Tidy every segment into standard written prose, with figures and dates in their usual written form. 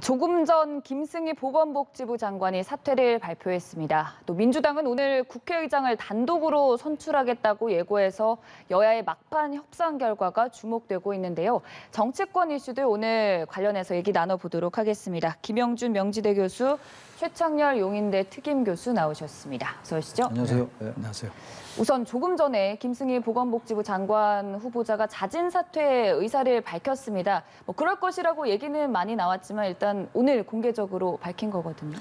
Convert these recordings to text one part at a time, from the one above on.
조금 전 김승희 보건복지부 장관이 사퇴를 발표했습니다. 또 민주당은 오늘 국회의장을 단독으로 선출하겠다고 예고해서 여야의 막판 협상 결과가 주목되고 있는데요. 정치권 이슈들 오늘 관련해서 얘기 나눠보도록 하겠습니다. 김영준 명지대 교수, 최창렬 용인대 특임 교수 나오셨습니다. 어서 오시죠. 안녕하세요. 네, 안녕하세요. 우선 조금 전에 김승희 보건복지부 장관 후보자가 자진 사퇴 의사를 밝혔습니다. 그럴 것이라고 얘기는 많이 나왔지만 일단 오늘 공개적으로 밝힌 거거든요.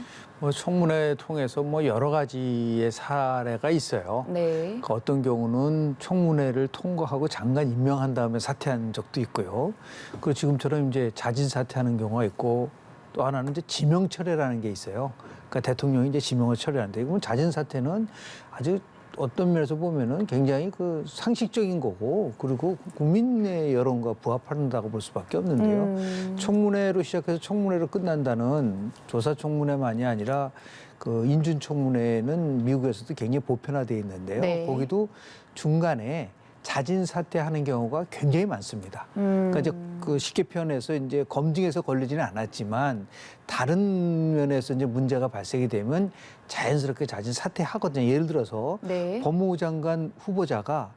청문회 통해서 여러 가지의 사례가 있어요. 네. 그 어떤 경우는 청문회를 통과하고 장관 임명한 다음에 사퇴한 적도 있고요. 그리고 지금처럼 이제 자진 사퇴하는 경우가 있고 또 하나는 이제 지명 철회라는 게 있어요. 그러니까 대통령이 이제 지명을 철회하는데 이건 자진 사퇴는 아주 어떤 면에서 보면은 굉장히 그 상식적인 거고 그리고 국민의 여론과 부합한다고 볼 수밖에 없는데요. 청문회로 시작해서 청문회로 끝난다는 조사 청문회만이 아니라 그 인준 청문회는 미국에서도 굉장히 보편화되어 있는데요. 네. 거기도 중간에 자진 사퇴하는 경우가 굉장히 많습니다. 그러니까 이제 그 쉽게 표현해서 이제 검증에서 걸리지는 않았지만 다른 면에서 이제 문제가 발생이 되면 자연스럽게 자진 사퇴하거든요. 예를 들어서 네. 법무부 장관 후보자가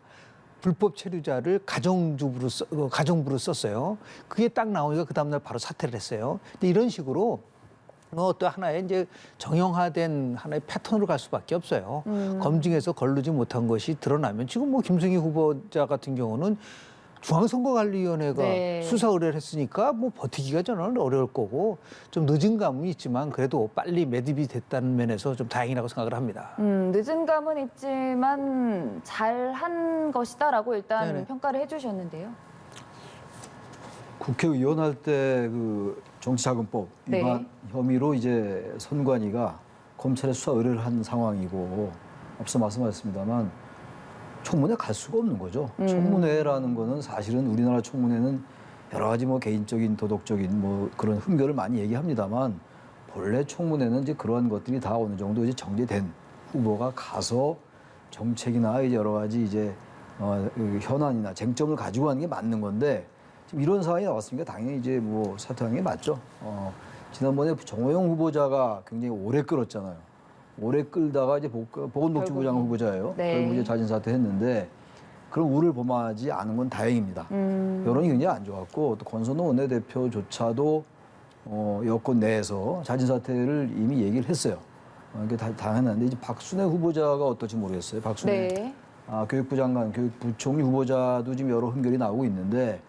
불법 체류자를 가정부로 썼어요. 그게 딱 나오니까 그 다음날 바로 사퇴를 했어요. 근데 이런 식으로 또 하나의 이제 정형화된 하나의 패턴으로 갈 수밖에 없어요. 검증에서 거르지 못한 것이 드러나면 지금 김승희 후보자 같은 경우는 중앙선거관리위원회가 네. 수사 의뢰를 했으니까 버티기가 저는 어려울 거고 좀 늦은 감은 있지만 그래도 빨리 매듭이 됐다는 면에서 좀 다행이라고 생각을 합니다. 늦은 감은 있지만 잘한 것이다라고 일단 네네. 평가를 해주셨는데요. 국회의원 할 때 그 정치자금법 네. 위반 혐의로 이제 선관위가 검찰에 수사 의뢰를 한 상황이고 앞서 말씀하셨습니다만 청문회 갈 수가 없는 거죠. 청문회라는 거는 사실은 우리나라 청문회는 여러 가지 개인적인 도덕적인 그런 흠결을 많이 얘기합니다만 본래 청문회는 이제 그러한 것들이 다 어느 정도 이제 정제된 후보가 가서 정책이나 이제 여러 가지 이제 현안이나 쟁점을 가지고 가는 게 맞는 건데 지금 이런 상황이 나왔으니까 당연히 이제 사퇴하는 게 맞죠. 지난번에 정호영 후보자가 굉장히 오래 끌었잖아요. 오래 끌다가 이제 보건복지부 장관 후보자예요. 네. 결국 이제 자진 사퇴했는데 그런 우를 범하지 않은 건 다행입니다. 여론이 굉장히 안 좋았고 또 권선호 원내대표조차도 여권 내에서 자진 사퇴를 이미 얘기를 했어요. 그게 다 당연한데 이제 박순애 후보자가 어떨지 모르겠어요. 박순애 네. 교육부 장관, 교육부총리 후보자도 지금 여러 흠결이 나오고 있는데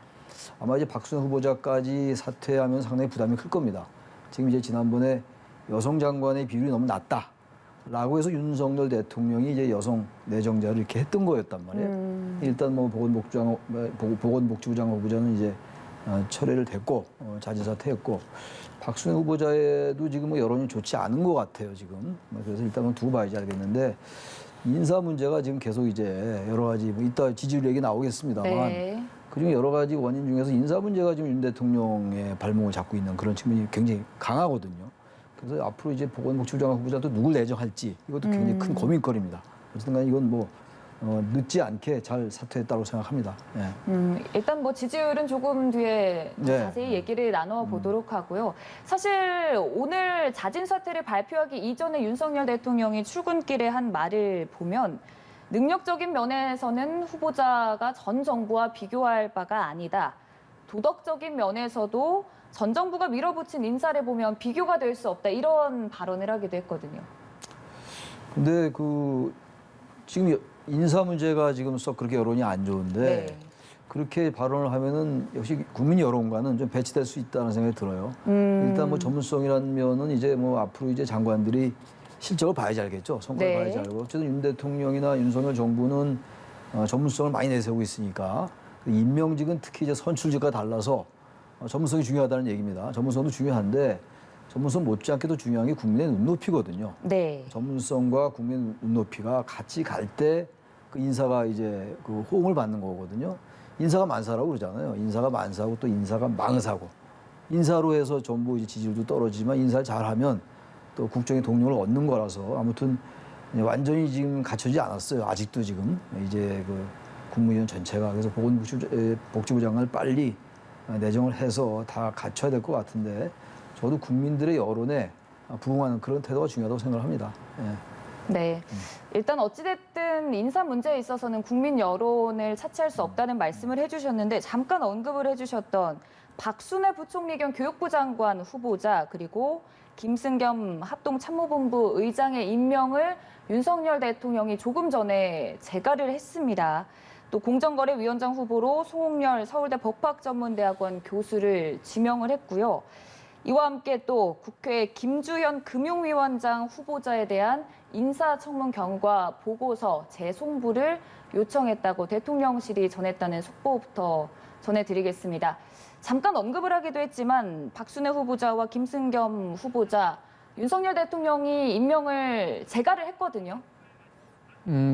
아마 이제 박순애 후보자까지 사퇴하면 상당히 부담이 클 겁니다. 지금 이제 지난번에 여성 장관의 비율이 너무 낮다라고 해서 윤석열 대통령이 이제 여성 내정자를 이렇게 했던 거였단 말이에요. 일단 보건복지부 장관 후보자는 이제 철회를 됐고 자진 사퇴했고 박순애 후보자에도 지금 여론이 좋지 않은 것 같아요 지금. 그래서 일단은 두고 봐야지 알겠는데 인사 문제가 지금 계속 이제 여러 가지 이따 지지율 얘기 나오겠습니다만. 네. 그중에 여러 가지 원인 중에서 인사 문제가 지금 윤 대통령의 발목을 잡고 있는 그런 측면이 굉장히 강하거든요. 그래서 앞으로 이제 보건복지부 장관 후보자도 누굴 내정할지 이것도 굉장히 큰 고민거리입니다. 어쨌든 간에 이건 늦지 않게 잘 사퇴했다고 생각합니다. 네. 일단 지지율은 조금 뒤에 더 네. 자세히 얘기를 나눠보도록 하고요. 사실 오늘 자진 사퇴를 발표하기 이전에 윤석열 대통령이 출근길에 한 말을 보면 능력적인 면에서는 후보자가 전 정부와 비교할 바가 아니다. 도덕적인 면에서도 전 정부가 밀어붙인 인사를 보면 비교가 될 수 없다. 이런 발언을 하기도 했거든요. 근데 지금 인사 문제가 지금 썩 그렇게 여론이 안 좋은데 네. 그렇게 발언을 하면은 역시 국민 여론과는 좀 배치될 수 있다는 생각이 들어요. 일단 전문성이라는 면은 이제 앞으로 이제 장관들이 실적을 봐야지 알겠죠. 성과를 네. 봐야지 알고. 어쨌든 윤 대통령이나 윤석열 정부는 전문성을 많이 내세우고 있으니까 임명직은 특히 이제 선출직과 달라서 전문성이 중요하다는 얘기입니다. 전문성도 중요한데 전문성 못지않게도 중요한 게 국민의 눈높이거든요. 네. 전문성과 국민 눈높이가 같이 갈 때 그 인사가 이제 그 호응을 받는 거거든요. 인사가 만사라고 그러잖아요. 인사가 만사고 또 인사가 망사고. 인사로 해서 전부 이제 지지율도 떨어지지만 인사를 잘하면 또 국정의 동력을 얻는 거라서 아무튼 완전히 지금 갖춰지지 않았어요. 아직도 지금 이제 국무위원 전체가 그래서 보건복지부 장관을 빨리 내정을 해서 다 갖춰야 될 것 같은데 저도 국민들의 여론에 부응하는 그런 태도가 중요하다고 생각을 합니다. 예. 네. 일단 어찌됐든 인사 문제에 있어서는 국민 여론을 차치할 수 없다는 말씀을 해주셨는데 잠깐 언급을 해주셨던 박순애 부총리 겸 교육부 장관 후보자 그리고 김승겸 합동참모본부 의장의 임명을 윤석열 대통령이 조금 전에 재가를 했습니다. 또 공정거래위원장 후보로 송홍열 서울대 법학전문대학원 교수를 지명을 했고요. 이와 함께 또 국회 김주현 금융위원장 후보자에 대한 인사청문 경과 보고서 재송부를 요청했다고 대통령실이 전했다는 속보부터 전해드리겠습니다. 잠깐 언급을 하기도 했지만 박순애 후보자와 김승겸 후보자 윤석열 대통령이 임명을 재가를 했거든요.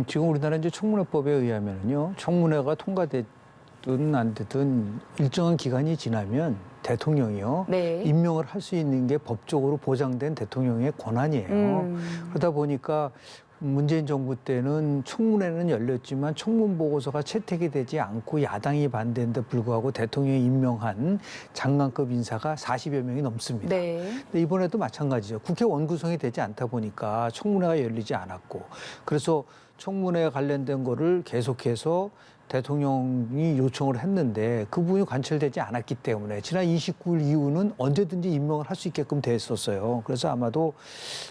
지금 우리나라 이제 청문회법에 의하면요, 청문회가 통과됐든 안 됐든 일정한 기간이 지나면 대통령이요, 네. 임명을 할 수 있는 게 법적으로 보장된 대통령의 권한이에요. 그러다 보니까 문재인 정부 때는 청문회는 열렸지만 청문 보고서가 채택이 되지 않고 야당이 반대한데 불구하고 대통령이 임명한 장관급 인사가 40여 명이 넘습니다. 네. 근데 이번에도 마찬가지죠. 국회 원구성이 되지 않다 보니까 청문회가 열리지 않았고, 그래서 청문회에 관련된 거를 계속해서 대통령이 요청을 했는데 그 부분이 관철되지 않았기 때문에 지난 29일 이후는 언제든지 임명을 할 수 있게끔 됐었어요. 그래서 아마도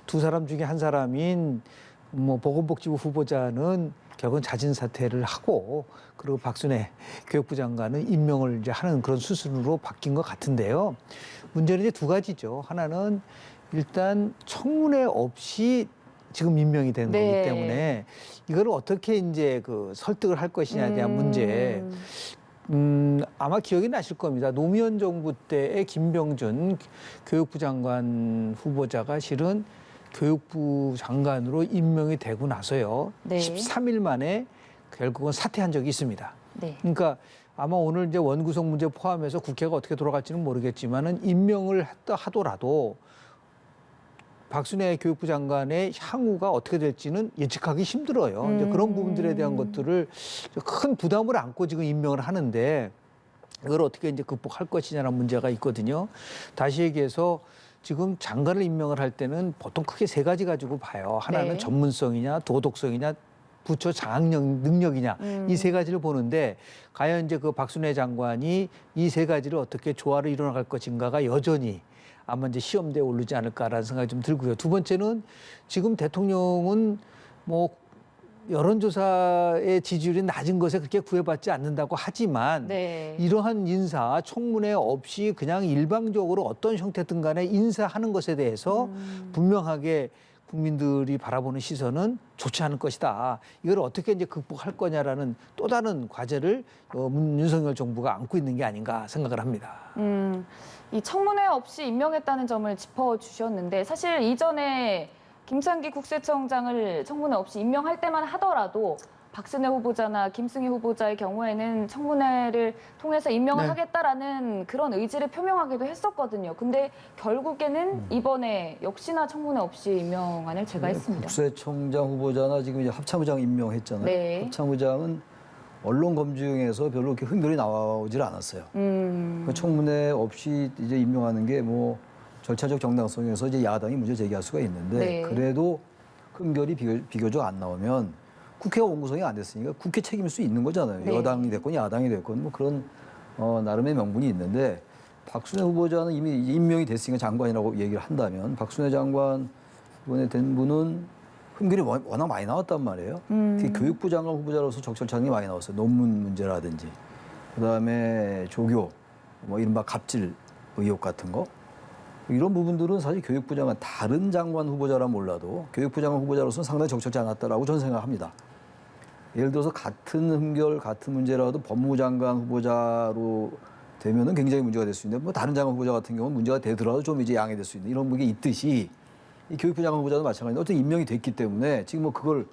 두 사람 중에 한 사람인 보건복지부 후보자는 결국은 자진 사퇴를 하고, 그리고 박순애 교육부 장관은 임명을 이제 하는 그런 수순으로 바뀐 것 같은데요. 문제는 이제 두 가지죠. 하나는 일단 청문회 없이 지금 임명이 된 네. 거기 때문에 이걸 어떻게 이제 그 설득을 할 것이냐에 대한 문제. 아마 기억이 나실 겁니다. 노무현 정부 때의 김병준 교육부 장관 후보자가 실은 교육부 장관으로 임명이 되고 나서요. 네. 13일 만에 결국은 사퇴한 적이 있습니다. 네. 그러니까 아마 오늘 이제 원구성 문제 포함해서 국회가 어떻게 돌아갈지는 모르겠지만은 임명을 했다 하더라도 박순애 교육부 장관의 향후가 어떻게 될지는 예측하기 힘들어요. 이제 그런 부분들에 대한 것들을 큰 부담을 안고 지금 임명을 하는데 이걸 어떻게 이제 극복할 것이냐는 문제가 있거든요. 다시 얘기해서 지금 장관을 임명을 할 때는 보통 크게 세 가지 가지고 봐요. 하나는 네. 전문성이냐, 도덕성이냐, 부처 장악 능력이냐, 이 세 가지를 보는데 과연 이제 그 박순애 장관이 이 세 가지를 어떻게 조화를 이뤄나갈 것인가가 여전히 아마 이제 시험대에 오르지 않을까라는 생각이 좀 들고요. 두 번째는 지금 대통령은 여론조사의 지지율이 낮은 것에 그렇게 구애받지 않는다고 하지만 네. 이러한 인사, 청문회 없이 그냥 일방적으로 어떤 형태든 간에 인사하는 것에 대해서 분명하게 국민들이 바라보는 시선은 좋지 않을 것이다. 이걸 어떻게 이제 극복할 거냐라는 또 다른 과제를 윤석열 정부가 안고 있는 게 아닌가 생각을 합니다. 이 청문회 없이 임명했다는 점을 짚어주셨는데 사실 이전에 김창기 국세청장을 청문회 없이 임명할 때만 하더라도 박순애 후보자나 김승희 후보자의 경우에는 청문회를 통해서 임명을 네. 하겠다라는 그런 의지를 표명하기도 했었거든요. 근데 결국에는 이번에 역시나 청문회 없이 임명안을 제거했습니다. 국세청장 후보자나 지금 이제 합참의장 임명했잖아요. 네. 합참의장은 언론 검증에서 별로 그렇게 흠결이 나오질 않았어요. 그 청문회 없이 이제 임명하는 게 절차적 정당성에서 이제 야당이 문제 제기할 수가 있는데 네. 그래도 흠결이 비교적 안 나오면 국회가 원구성이 안 됐으니까 국회 책임일 수 있는 거잖아요. 네. 여당이 됐건 야당이 됐건 그런 나름의 명분이 있는데 박순애 후보자는 이미 임명이 됐으니까 장관이라고 얘기를 한다면 박순애 장관 이번에 된 분은 흠결이 워낙 많이 나왔단 말이에요. 특히 교육부 장관 후보자로서 적절차이 많이 나왔어요. 논문 문제라든지 그다음에 조교, 이른바 갑질 의혹 같은 거. 이런 부분들은 사실 교육부 장관 다른 장관 후보자라 몰라도 교육부 장관 후보자로서는 상당히 적절치 않았다라고 저는 생각합니다. 예를 들어서 같은 흠결, 같은 문제라도 법무부 장관 후보자로 되면은 굉장히 문제가 될 수 있는데 다른 장관 후보자 같은 경우는 문제가 되더라도 좀 이제 양해될 수 있는 이런 게 있듯이 이 교육부 장관 후보자도 마찬가지인데 어쨌든 임명이 됐기 때문에 지금 그걸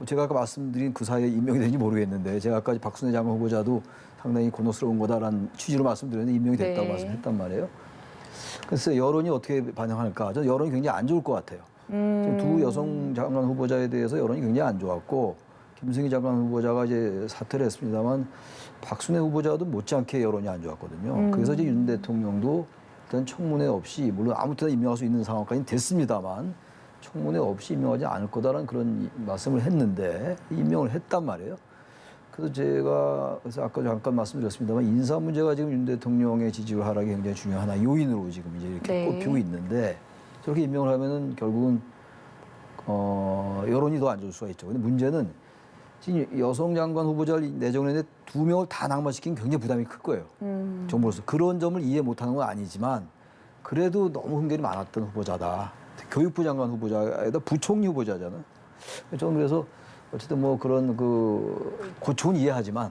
제가 아까 말씀드린 그 사이에 임명이 되는지 모르겠는데 제가 아까 박순애 장관 후보자도 상당히 곤혹스러운 거다라는 취지로 말씀드렸는데 임명이 됐다고 네. 말씀했단 말이에요. 그래서 여론이 어떻게 반영할까? 저는 여론이 굉장히 안 좋을 것 같아요. 지금 두 여성 장관 후보자에 대해서 여론이 굉장히 안 좋았고 김승희 장관 후보자가 이제 사퇴를 했습니다만 박순애 후보자도 못지않게 여론이 안 좋았거든요. 그래서 이제 윤 대통령도 일단 청문회 없이 물론 아무 때나 임명할 수 있는 상황까지 됐습니다만 청문회 없이 임명하지 않을 거다라는 그런 말씀을 했는데 임명을 했단 말이에요. 그래서 제가 그래서 아까 잠깐 말씀드렸습니다만 인사 문제가 지금 윤 대통령의 지지율 하락이 굉장히 중요한 하나 요인으로 지금 이제 이렇게 네. 꼽히고 있는데 저렇게 임명을 하면은 결국은 여론이 더 안 좋을 수가 있죠. 근데 문제는 지금 여성 장관 후보자를 내정했는데 2명을 다 낙마시킨 굉장히 부담이 클 거예요. 정부로서 그런 점을 이해 못하는 건 아니지만 그래도 너무 흠결이 많았던 후보자다. 교육부 장관 후보자에다 부총리 후보자잖아요. 저는 그래서 어쨌든 뭐 그런 고충은 이해하지만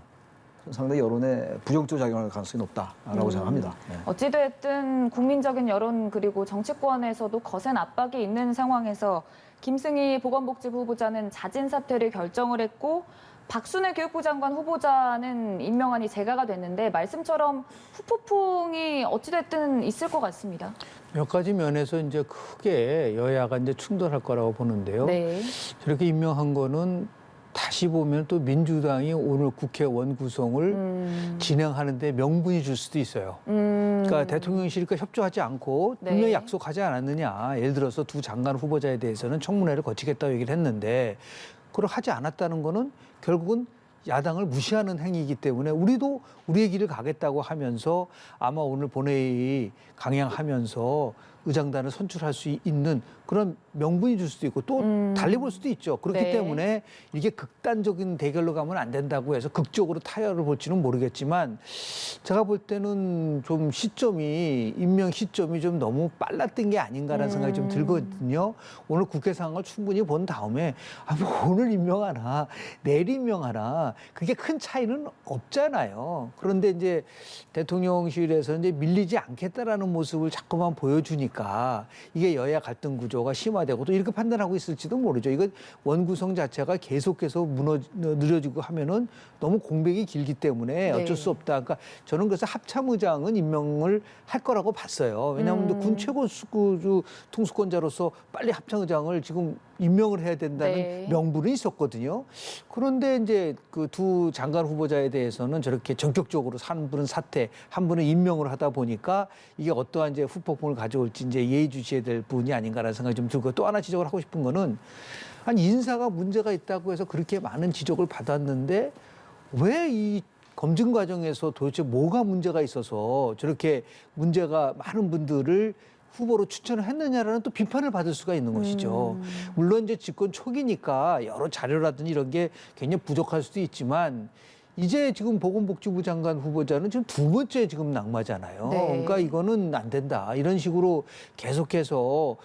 상당히 여론에 부정적 작용할 가능성이 높다라고 생각합니다. 네. 어찌됐든 국민적인 여론 그리고 정치권에서도 거센 압박이 있는 상황에서 김승희 보건복지부 후보자는 자진 사퇴를 결정을 했고 박순애 교육부 장관 후보자는 임명안이 재가가 됐는데 말씀처럼 후폭풍이 어찌됐든 있을 것 같습니다. 몇 가지 면에서 이제 크게 여야가 이제 충돌할 거라고 보는데요. 네. 저렇게 임명한 거는 다시 보면 또 민주당이 오늘 국회 원구성을 진행하는데 명분이 줄 수도 있어요. 그러니까 대통령실과 협조하지 않고 네. 분명히 약속하지 않았느냐. 예를 들어서 두 장관 후보자에 대해서는 청문회를 거치겠다고 얘기를 했는데 그걸 하지 않았다는 거는 결국은 야당을 무시하는 행위이기 때문에 우리도 우리의 길을 가겠다고 하면서 아마 오늘 본회의 강행하면서 의장단을 선출할 수 있는 그런 명분이 줄 수도 있고 또 달리 볼 수도 있죠. 그렇기 네. 때문에 이게 극단적인 대결로 가면 안 된다고 해서 극적으로 타협을 볼지는 모르겠지만 제가 볼 때는 좀 임명 시점이 좀 너무 빨랐던 게 아닌가라는 생각이 좀 들거든요. 오늘 국회 상황을 충분히 본 다음에 뭐 오늘 임명하나 내일 임명하나 그게 큰 차이는 없잖아요. 그런데 이제 대통령실에서 이제 밀리지 않겠다라는 모습을 자꾸만 보여주니까 이게 여야 갈등 구조가 심화되고 또 이렇게 판단하고 있을지도 모르죠. 이거 원구성 자체가 계속해서 느려지고 하면은 너무 공백이 길기 때문에 어쩔 수 없다. 그러니까 저는 그래서 합참의장은 임명을 할 거라고 봤어요. 왜냐하면 군 최고 통수권자로서 빨리 합참의장을 지금 임명을 해야 된다는 네. 명분은 있었거든요. 그런데 이제 그 두 장관 후보자에 대해서는 저렇게 전격적으로 한 분은 사퇴, 한 분은 임명을 하다 보니까 이게 어떠한 이제 후폭풍을 가져올지 이제 예의주시해야 될 부분이 아닌가라는 생각이 좀 들고 또 하나 지적을 하고 싶은 거는 아니 인사가 문제가 있다고 해서 그렇게 많은 지적을 받았는데 왜 이 검증 과정에서 도대체 뭐가 문제가 있어서 저렇게 문제가 많은 분들을 후보로 추천을 했느냐라는 또 비판을 받을 수가 있는 것이죠. 물론 이제 집권 초기니까 여러 자료라든지 이런 게 굉장히 부족할 수도 있지만 이제 지금 보건복지부 장관 후보자는 지금 두 번째 지금 낙마잖아요. 네. 그러니까 이거는 안 된다. 이런 식으로 계속해서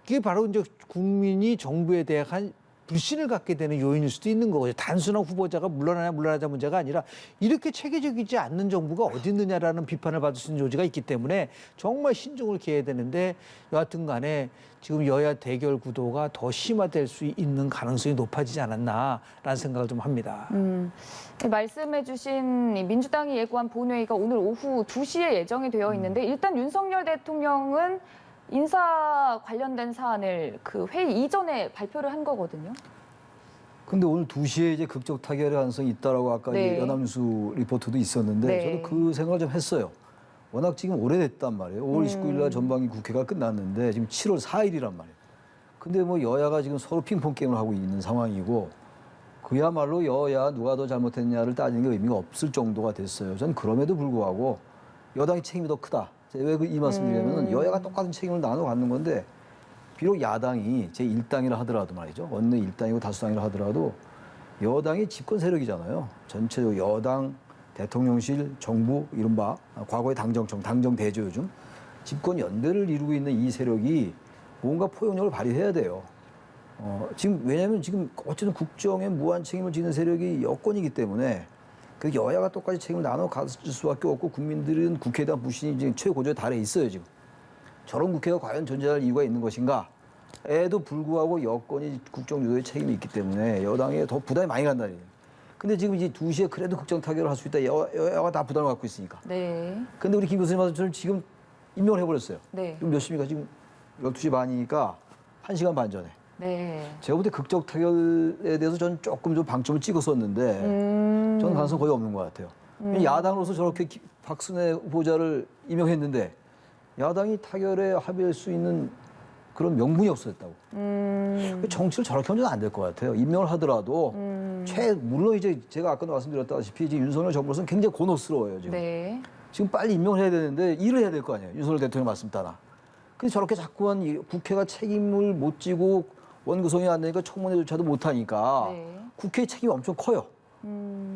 이게 바로 이제 국민이 정부에 대한 불신을 갖게 되는 요인일 수도 있는 거거든요. 단순한 후보자가 물러나자 문제가 아니라 이렇게 체계적이지 않는 정부가 어디 있느냐라는 비판을 받을 수 있는 요지가 있기 때문에 정말 신중을 기해야 되는데 여하튼 간에 지금 여야 대결 구도가 더 심화될 수 있는 가능성이 높아지지 않았나라는 생각을 좀 합니다. 말씀해 주신 민주당이 예고한 본회의가 오늘 오후 2시에 예정이 되어 있는데 일단 윤석열 대통령은 인사 관련된 사안을 그 회의 이전에 발표를 한 거거든요. 근데 오늘 2시에 이제 극적 타결의 가능성이 있다라고 아까 네. 이제 연합뉴스 리포트도 있었는데 네. 저도 그 생각을 좀 했어요. 워낙 지금 오래됐단 말이에요. 5월 29일 날 전반기 국회가 끝났는데 지금 7월 4일이란 말이에요. 근데 뭐 여야가 지금 서로 핑퐁 게임을 하고 있는 상황이고 그야말로 여야 누가 더 잘못했냐를 따지는 게 의미가 없을 정도가 됐어요. 전 그럼에도 불구하고 여당의 책임이 더 크다. 왜 이 말씀드리냐면 여야가 똑같은 책임을 나눠 갖는 건데 비록 야당이 제1당이라 하더라도 말이죠. 원내 1당이고 다수당이라 하더라도 여당이 집권 세력이잖아요. 전체적으로 여당, 대통령실, 정부, 이른바 과거의 당정청, 당정대조 요즘 집권 연대를 이루고 있는 이 세력이 뭔가 포용력을 발휘해야 돼요. 지금 왜냐하면 지금 어쨌든 국정에 무한 책임을 지는 세력이 여권이기 때문에 그 여야가 똑같이 책임을 나눠 가질 수밖에 없고 국민들은 국회에 대한 불신이 지금 최고조에 달해 있어요 지금. 저런 국회가 과연 존재할 이유가 있는 것인가에도 불구하고 여권이 국정 유도에 책임이 있기 때문에 여당에 더 부담이 많이 간다는 얘기예요. 근데 지금 이제 2시에 그래도 국정 타결을 할 수 있다. 여야가 다 부담을 갖고 있으니까. 네. 근데 우리 김 교수님 말씀처럼 지금 임명을 해버렸어요. 네. 지금 몇 시입니까? 지금 12시 반이니까 1시간 반 전에. 네. 제가 볼 때 극적 타결에 대해서 저는 조금 좀 방점을 찍었었는데 저는 가능성 거의 없는 것 같아요. 야당으로서 저렇게 박순애 후보자를 임명했는데 야당이 타결에 합의할 수 있는 그런 명분이 없었다고. 정치를 저렇게 하면 안 될 것 같아요. 임명을 하더라도 물론 이제 제가 아까도 말씀드렸다시피 이제 윤석열 정부로서는 굉장히 곤혹스러워요 지금. 네. 지금 빨리 임명을 해야 되는데 일을 해야 될 거 아니에요. 윤석열 대통령 말씀 따라. 근데 저렇게 자꾸만 국회가 책임을 못 지고 원구성이 안 되니까 청문회조차도 못 하니까 네. 국회의 책임이 엄청 커요.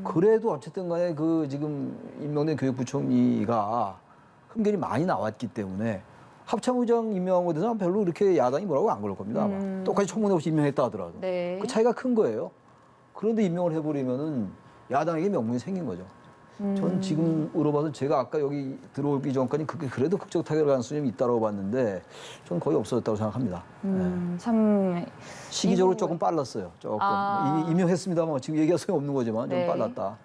그래도 어쨌든 간에 그 지금 임명된 교육부총리가 흠결이 많이 나왔기 때문에 합참의장 임명한 것에 대해서는 별로 이렇게 야당이 뭐라고 안 그럴 겁니다. 아마. 똑같이 청문회 없이 임명했다 하더라도. 네. 그 차이가 큰 거예요. 그런데 임명을 해버리면은 야당에게 명분이 생긴 거죠. 전 지금으로 봐서 제가 아까 여기 들어오기 전까지 그래도 극적 타결 가능성이 있다고 봤는데 전 거의 없어졌다고 생각합니다. 네. 참 시기적으로 이후- 조금 빨랐어요. 조금. 아. 이미 임명했습니다만 지금 얘기할 소용이 없는 거지만 좀 네. 빨랐다.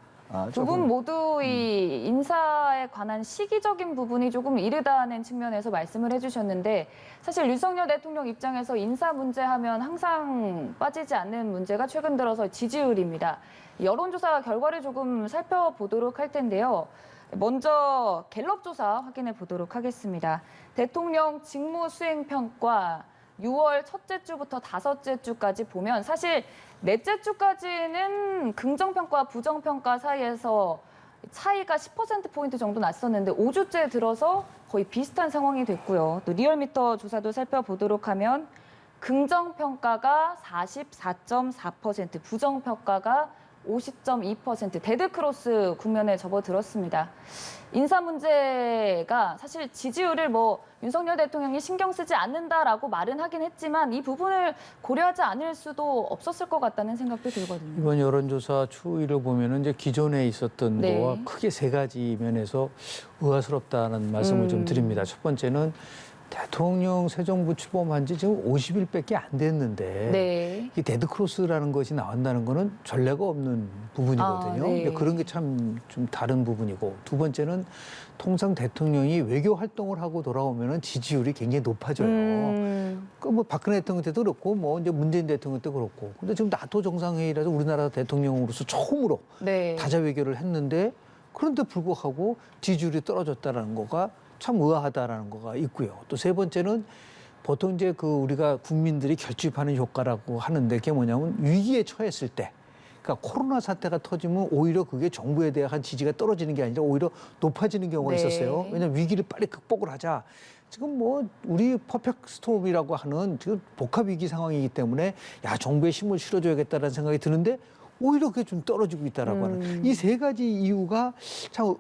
두 분 모두 이 인사에 관한 시기적인 부분이 조금 이르다는 측면에서 말씀을 해주셨는데 사실 윤석열 대통령 입장에서 인사 문제 하면 항상 빠지지 않는 문제가 최근 들어서 지지율입니다. 여론조사 결과를 조금 살펴보도록 할 텐데요. 먼저 갤럽 조사 확인해 보도록 하겠습니다. 대통령 직무 수행 평가 6월 첫째 주부터 다섯째 주까지 보면 사실 넷째 주까지는 긍정평가와 부정평가 사이에서 차이가 10%포인트 정도 났었는데 5주째 들어서 거의 비슷한 상황이 됐고요. 또 리얼미터 조사도 살펴보도록 하면 긍정평가가 44.4%, 부정평가가 50.2% 데드크로스 국면에 접어들었습니다. 인사 문제가 사실 지지율을 윤석열 대통령이 신경 쓰지 않는다라고 말은 하긴 했지만 이 부분을 고려하지 않을 수도 없었을 것 같다는 생각도 들거든요. 이번 여론조사 추이를 보면은 이제 기존에 있었던 네. 거와 크게 세 가지 면에서 의아스럽다는 말씀을 좀 드립니다. 첫 번째는 대통령 새 정부 출범한 지 지금 50일밖에 안 됐는데 네. 이 데드크로스라는 것이 나온다는 거는 전례가 없는 부분이거든요. 네. 그러니까 그런 게 참 좀 다른 부분이고 두 번째는 통상 대통령이 외교 활동을 하고 돌아오면은 지지율이 굉장히 높아져요. 그 박근혜 대통령 때도 그렇고 이제 문재인 대통령 때도 그렇고. 근데 지금 나토 정상회의라서 우리나라 대통령으로서 처음으로 네. 다자 외교를 했는데 그런데 불구하고 지지율이 떨어졌다라는 거가 참 의아하다라는 거가 있고요. 또 세 번째는 보통 이제 우리가 국민들이 결집하는 효과라고 하는데 그게 뭐냐면 위기에 처했을 때, 그러니까 코로나 사태가 터지면 오히려 그게 정부에 대한 지지가 떨어지는 게 아니라 오히려 높아지는 경우가 네. 있었어요. 왜냐하면 위기를 빨리 극복을 하자. 지금 우리 퍼펙트 스톰이라고 하는 지금 복합 위기 상황이기 때문에 정부에 힘을 실어줘야겠다라는 생각이 드는데 오히려 그게 좀 떨어지고 있다라고 하는 이 세 가지 이유가 참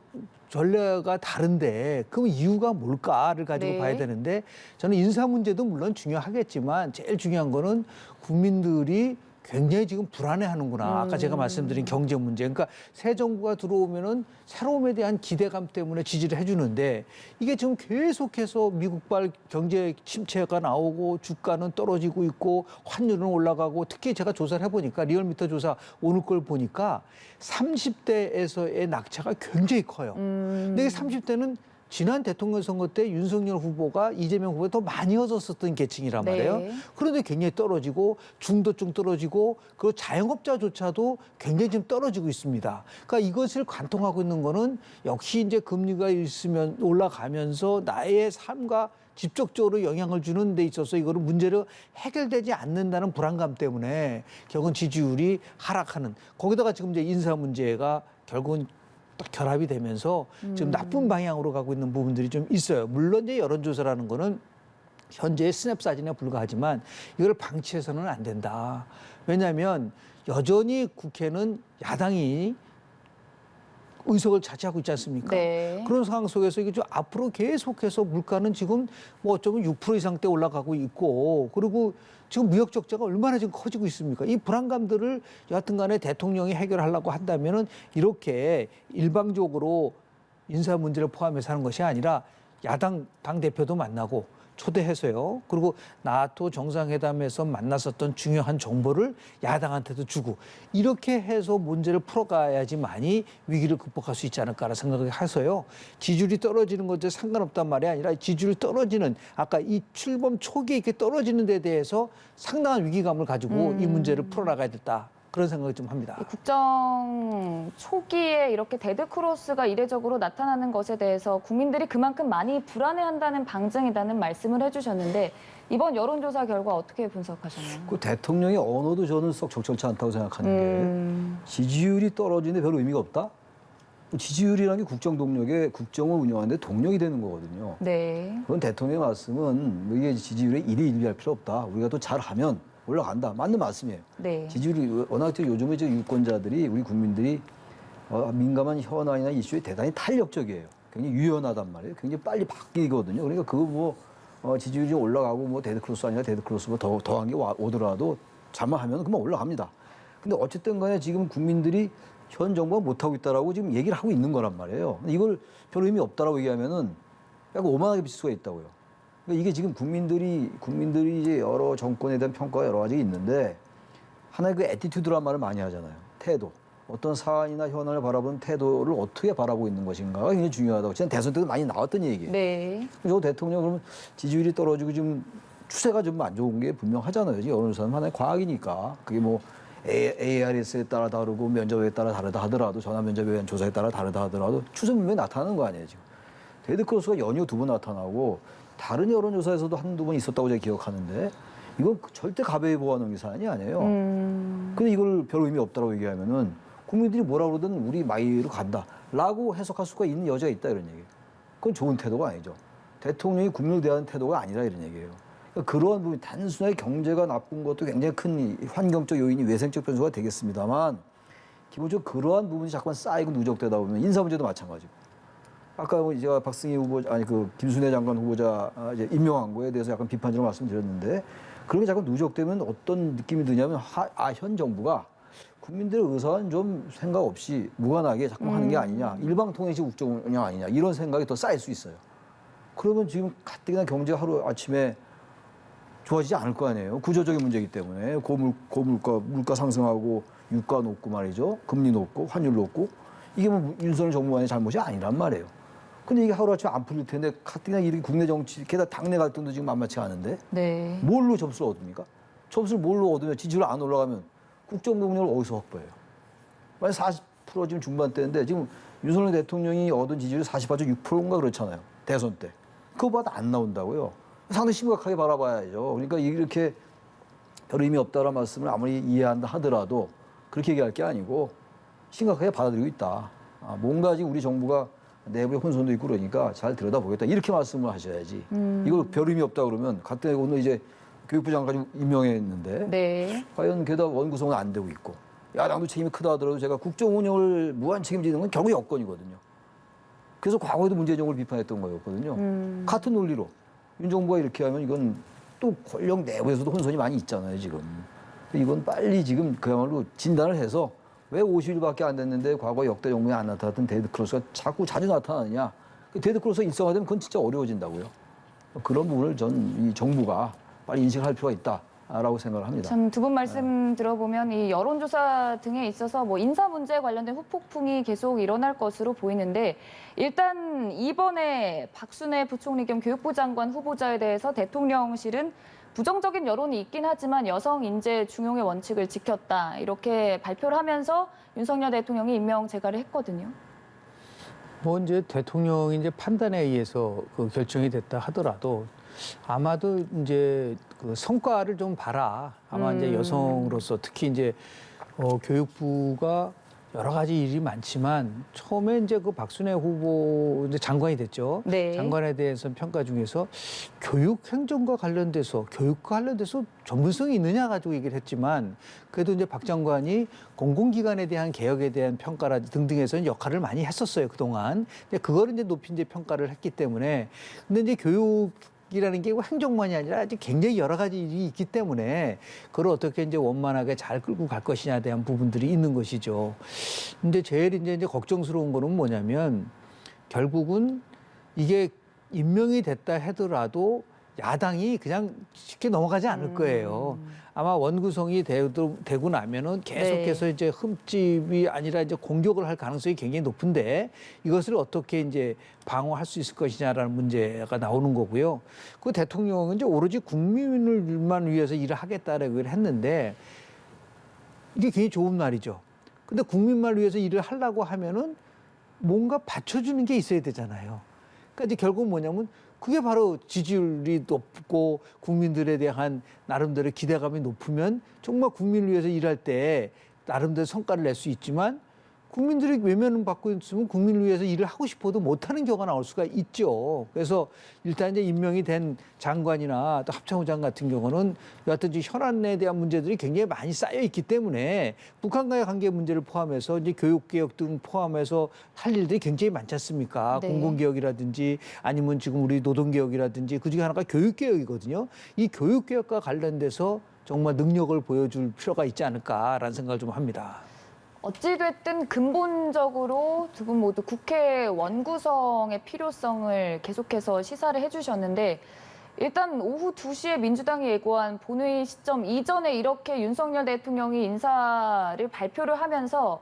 전례가 다른데 그럼 이유가 뭘까를 가지고 네. 봐야 되는데 저는 인사 문제도 물론 중요하겠지만 제일 중요한 거는 국민들이 굉장히 지금 불안해하는구나. 아까 제가 말씀드린 경제 문제. 그러니까 새 정부가 들어오면은 새로움에 대한 기대감 때문에 지지를 해주는데 이게 지금 계속해서 미국발 경제 침체가 나오고 주가는 떨어지고 있고 환율은 올라가고 특히 제가 조사를 해보니까 리얼미터 조사 오늘 걸 보니까 30대에서의 낙차가 굉장히 커요. 근데 이 30대는 지난 대통령 선거 때 윤석열 후보가 이재명 후보가 더 많이 얻었었던 계층이란 말이에요. 네. 그런데 굉장히 떨어지고 중도층 떨어지고 그리고 자영업자조차도 굉장히 지금 떨어지고 있습니다. 그러니까 이것을 관통하고 있는 거는 역시 이제 금리가 있으면 올라가면서 나의 삶과 직접적으로 영향을 주는 데 있어서 이거를 문제를 해결되지 않는다는 불안감 때문에 결국은 지지율이 하락하는 거기다가 지금 이제 인사 문제가 결국은 딱 결합이 되면서 지금 나쁜 방향으로 가고 있는 부분들이 좀 있어요. 물론 이제 여론조사라는 거는 현재의 스냅사진에 불과하지만 이걸 방치해서는 안 된다. 왜냐하면 여전히 국회는 야당이 의석을 차지하고 있지 않습니까? 네. 그런 상황 속에서 이게 좀 앞으로 계속해서 물가는 지금 어쩌면 6% 이상대 올라가고 있고 그리고 지금 무역 적자가 얼마나 지금 커지고 있습니까? 이 불안감들을 여하튼간에 대통령이 해결하려고 한다면은 이렇게 일방적으로 인사 문제를 포함해서 하는 것이 아니라 야당 당 대표도 만나고 초대해서요. 그리고 나토 정상회담에서 만났었던 중요한 정보를 야당한테도 주고 이렇게 해서 문제를 풀어가야지만이 위기를 극복할 수 있지 않을까라는 생각을 해서요. 지지율이 떨어지는 것에 상관없단 말이 아니라 지지율이 떨어지는 아까 이 출범 초기에 이렇게 떨어지는 데 대해서 상당한 위기감을 가지고 이 문제를 풀어나가야 됐다. 그런 생각이 좀 합니다. 이 국정 초기에 이렇게 데드크로스가 이례적으로 나타나는 것에 대해서 국민들이 그만큼 많이 불안해한다는 방증이라는 말씀을 해주셨는데 이번 여론조사 결과 어떻게 분석하셨나요? 그 대통령의 언어도 저는 썩 적절치 않다고 생각하는 게 지지율이 떨어지는데 별 의미가 없다? 지지율이라는 게 국정 동력에 국정을 운영하는데 동력이 되는 거거든요. 네. 그건 대통령의 말씀은 이게 지지율에 일희일비할 필요 없다. 우리가 또 잘하면 올라간다. 맞는 말씀이에요. 네. 지지율이 워낙 요즘에 유권자들이 우리 국민들이 민감한 현안이나 이슈에 대단히 탄력적이에요. 굉장히 유연하단 말이에요. 굉장히 빨리 바뀌거든요. 그러니까 그거 지지율이 올라가고 데드크로스 아니라 데드크로스 더한 게 오더라도 잘만 하면 금방 올라갑니다. 근데 어쨌든 간에 지금 국민들이 현 정부가 못하고 있다라고 지금 얘기를 하고 있는 거란 말이에요. 근데 이걸 별 의미 없다라고 얘기하면은 약간 오만하게 비칠 수가 있다고요. 그러니까 이게 지금 국민들이 이제 여러 정권에 대한 평가가 여러 가지 있는데 하나의 그 애티튜드란 말을 많이 하잖아요. 태도. 어떤 사안이나 현안을 바라보는 태도를 어떻게 바라보고 있는 것인가가 굉장히 중요하다고. 지난 대선 때도 많이 나왔던 얘기예요. 네. 저 대통령 그러면 지지율이 떨어지고 지금 추세가 좀 안 좋은 게 분명하잖아요. 지금 여론조사는 하나의 과학이니까. 그게 ARS에 따라 다르고 면접에 따라 다르다 하더라도 전화 면접에 의한 조사에 따라 다르다 하더라도 추세 분명히 나타나는 거 아니에요. 지금. 데드크로스가 연이어 2번 나타나고 다른 여론조사에서도 한두 번 있었다고 제가 기억하는데 이건 절대 가벼이 보아놓은 사안이 아니에요. 근데 이걸 별 의미 없다고 얘기하면은 국민들이 뭐라 그러든 우리 마이로 간다라고 해석할 수가 있는 여지가 있다 이런 얘기예요. 그건 좋은 태도가 아니죠. 대통령이 국민을 대하는 태도가 아니라 이런 얘기예요. 그러니까 그러한 부분 단순하게 경제가 나쁜 것도 굉장히 큰 환경적 요인이 외생적 변수가 되겠습니다만 기본적으로 그러한 부분이 자꾸만 쌓이고 누적되다 보면 인사 문제도 마찬가지고 아까 제가 박승희 후보자 김순애 장관 후보자 이제 임명한 거에 대해서 약간 비판적으로 말씀드렸는데 그런 게 자꾸 누적되면 어떤 느낌이 드냐면 현 정부가 국민들의 의사와는 좀 생각 없이 무관하게 자꾸 하는 게 아니냐 일방통행식 국정 운영 아니냐 이런 생각이 더 쌓일 수 있어요. 그러면 지금 가뜩이나 경제가 하루 아침에 좋아지지 않을 거 아니에요. 구조적인 문제이기 때문에 물가 상승하고 유가 높고 말이죠. 금리 높고 환율 높고 이게 윤석열 정부만의 잘못이 아니란 말이에요. 근데 이게 하루아침에 안 풀릴 텐데 가뜩이나 이렇게 국내 정치 게다가 당내 갈등도 지금 만만치 않은데 네. 뭘로 점수를 얻습니까? 점수를 뭘로 얻으면 지지율 안 올라가면 국정 동력을 어디서 확보해요? 만약 40% 지금 중반대인데 지금 윤석열 대통령이 얻은 지지율이 48.6%인가 그렇잖아요. 대선 때. 그거보다 안 나온다고요. 상당히 심각하게 바라봐야죠. 그러니까 이렇게 별 의미 없다라는 말씀을 아무리 이해한다 하더라도 그렇게 얘기할 게 아니고 심각하게 받아들이고 있다. 뭔가 지금 우리 정부가 내부에 혼선도 있고 그러니까 잘 들여다보겠다. 이렇게 말씀을 하셔야지. 이걸 별 의미 없다 그러면 갔더니 오늘 이제 교육부 장관까지 임명했는데 네. 과연 게다가 원구성은 안 되고 있고 야당도 책임이 크다 하더라도 제가 국정 운영을 무한 책임지는 건 결국 여건이거든요. 그래서 과거에도 문재인 정부를 비판했던 거였거든요. 같은 논리로 윤 정부가 이렇게 하면 이건 또 권력 내부에서도 혼선이 많이 있잖아요 지금. 이건 빨리 지금 그야말로 진단을 해서 왜 50일밖에 안 됐는데 과거 역대 정부에 안 나타났던 데드크로스가 자주 나타나느냐. 그 데드크로스가 일상화되면 그건 진짜 어려워진다고요. 그런 부분을 이 정부가 빨리 인식할 필요가 있다라고 생각을 합니다. 참 두 분 말씀 들어보면 이 여론조사 등에 있어서 인사 문제에 관련된 후폭풍이 계속 일어날 것으로 보이는데 일단 이번에 박순애 부총리 겸 교육부 장관 후보자에 대해서 대통령실은 부정적인 여론이 있긴 하지만 여성 인재 중용의 원칙을 지켰다 이렇게 발표를 하면서 윤석열 대통령이 임명 제가를 했거든요. 이제 대통령이 이제 판단에 의해서 그 결정이 됐다 하더라도 아마도 이제 그 성과를 좀 봐라. 아마 이제 여성으로서 특히 이제 교육부가 여러 가지 일이 많지만 처음에 이제 그 박순애 후보 이제 장관이 됐죠. 네. 장관에 대해서 평가 중에서 교육과 관련돼서 전문성이 있느냐 가지고 얘기를 했지만 그래도 이제 박 장관이 공공기관에 대한 개혁에 대한 평가라 등등에서 역할을 많이 했었어요 그동안. 근데 그거를 이제 높이 이제 평가를 했기 때문에 근데 이제 교육이라는 게 행정만이 아니라 아직 굉장히 여러 가지 일이 있기 때문에 그걸 어떻게 이제 원만하게 잘 끌고 갈 것이냐에 대한 부분들이 있는 것이죠. 근데 제일 이제 걱정스러운 거는 뭐냐면 결국은 이게 임명이 됐다 하더라도 야당이 그냥 쉽게 넘어가지 않을 거예요. 아마 원구성이 되고 나면은 계속해서 네. 이제 흠집이 아니라 이제 공격을 할 가능성이 굉장히 높은데 이것을 어떻게 이제 방어할 수 있을 것이냐라는 문제가 나오는 거고요. 그 대통령은 이제 오로지 국민을만 위해서 일을 하겠다라고 했는데 이게 굉장히 좋은 말이죠. 근데 국민만을 위해서 일을 하려고 하면은 뭔가 받쳐주는 게 있어야 되잖아요. 그러니까 이제 결국 뭐냐면 그게 바로 지지율이 높고 국민들에 대한 나름대로 기대감이 높으면 정말 국민을 위해서 일할 때 나름대로 성과를 낼 수 있지만 국민들이 외면을 받고 있으면 국민을 위해서 일을 하고 싶어도 못하는 경우가 나올 수가 있죠. 그래서 일단 이제 임명이 된 장관이나 또 합참의장 같은 경우는 여하튼 현안에 대한 문제들이 굉장히 많이 쌓여 있기 때문에 북한과의 관계 문제를 포함해서 이제 교육개혁 등 포함해서 할 일들이 굉장히 많지 않습니까? 네. 공공개혁이라든지 아니면 지금 우리 노동개혁이라든지 그중에 하나가 교육개혁이거든요. 이 교육개혁과 관련돼서 정말 능력을 보여줄 필요가 있지 않을까라는 생각을 좀 합니다. 어찌됐든 근본적으로 두 분 모두 국회 원구성의 필요성을 계속해서 시사를 해주셨는데 일단 오후 2시에 민주당이 예고한 본회의 시점 이전에 이렇게 윤석열 대통령이 인사를 발표를 하면서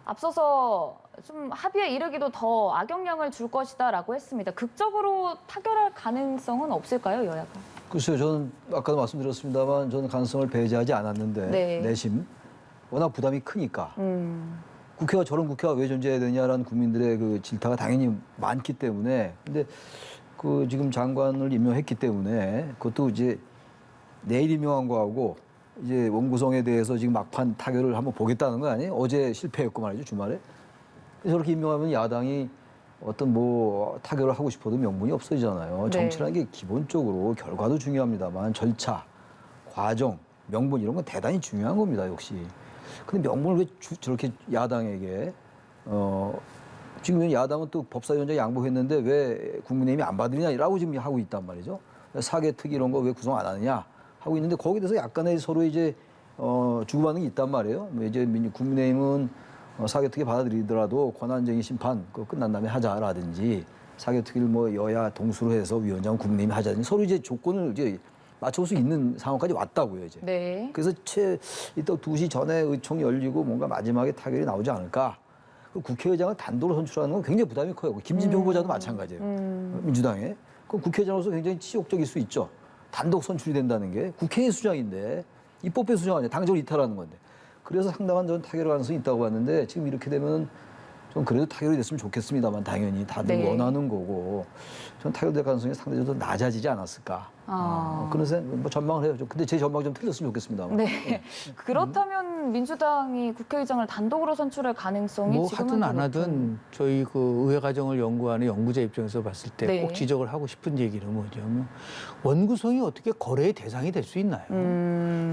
앞서서 좀 합의에 이르기도 더 악영향을 줄 것이다라고 했습니다. 극적으로 타결할 가능성은 없을까요, 여야가? 글쎄요, 저는 아까도 말씀드렸습니다만 저는 가능성을 배제하지 않았는데 네. 내심 워낙 부담이 크니까 국회가 저런 국회가 왜 존재해야 되냐라는 국민들의 그 질타가 당연히 많기 때문에 근데 그 지금 장관을 임명했기 때문에 그것도 이제 내일 임명한 거하고 이제 원구성에 대해서 지금 막판 타결을 한번 보겠다는 거 아니에요? 어제 실패했고 말이죠, 주말에. 그래서 저렇게 임명하면 야당이 어떤 뭐 타결을 하고 싶어도 명분이 없어지잖아요. 네. 정치라는 게 기본적으로 결과도 중요합니다만 절차, 과정, 명분 이런 건 대단히 중요한 겁니다, 역시. 근데 명분을 왜 저렇게 야당에게 지금 야당은 또 법사위원장 양보했는데 왜 국민의힘이 안 받으냐라고 지금 하고 있단 말이죠. 사개특위 이런 거 왜 구성 안 하느냐 하고 있는데 거기에 대해서 약간의 서로 이제 주고받는 게 있단 말이에요. 이제 국민의힘은 사개특위 받아들이더라도 권한쟁의 심판 그거 끝난 다음에 하자라든지 사개특위를 뭐 여야 동수로 해서 위원장 국민의힘이 하자든지 서로 이제 조건을 이제 맞춰볼 수 있는 상황까지 왔다고요, 이제. 네. 그래서 이따 2시 전에 의총 열리고 뭔가 마지막에 타결이 나오지 않을까. 그 국회의장을 단독으로 선출하는 건 굉장히 부담이 커요. 김진표 후보자도 마찬가지예요. 민주당에. 그럼 국회의장으로서 굉장히 치욕적일 수 있죠. 단독 선출이 된다는 게 국회의 수장인데 입법의 수장 아니에요. 당적을 이탈하는 건데. 그래서 상당한 전 타결 가능성이 있다고 봤는데 지금 이렇게 되면 좀 그래도 타결이 됐으면 좋겠습니다만 당연히 다들 네. 원하는 거고 전 타결될 가능성이 상대적으로 낮아지지 않았을까. 그런 뭐 전망을 해요. 근데 제 전망이 좀 틀렸으면 좋겠습니다만. 네. 그렇다면 민주당이 국회의장을 단독으로 선출할 가능성이 뭐 지금은 하든 안 더 하든 저희 그 의회 과정을 연구하는 연구자 입장에서 봤을 때 꼭 네. 지적을 하고 싶은 얘기는 뭐냐면 원구성이 어떻게 거래의 대상이 될 수 있나요?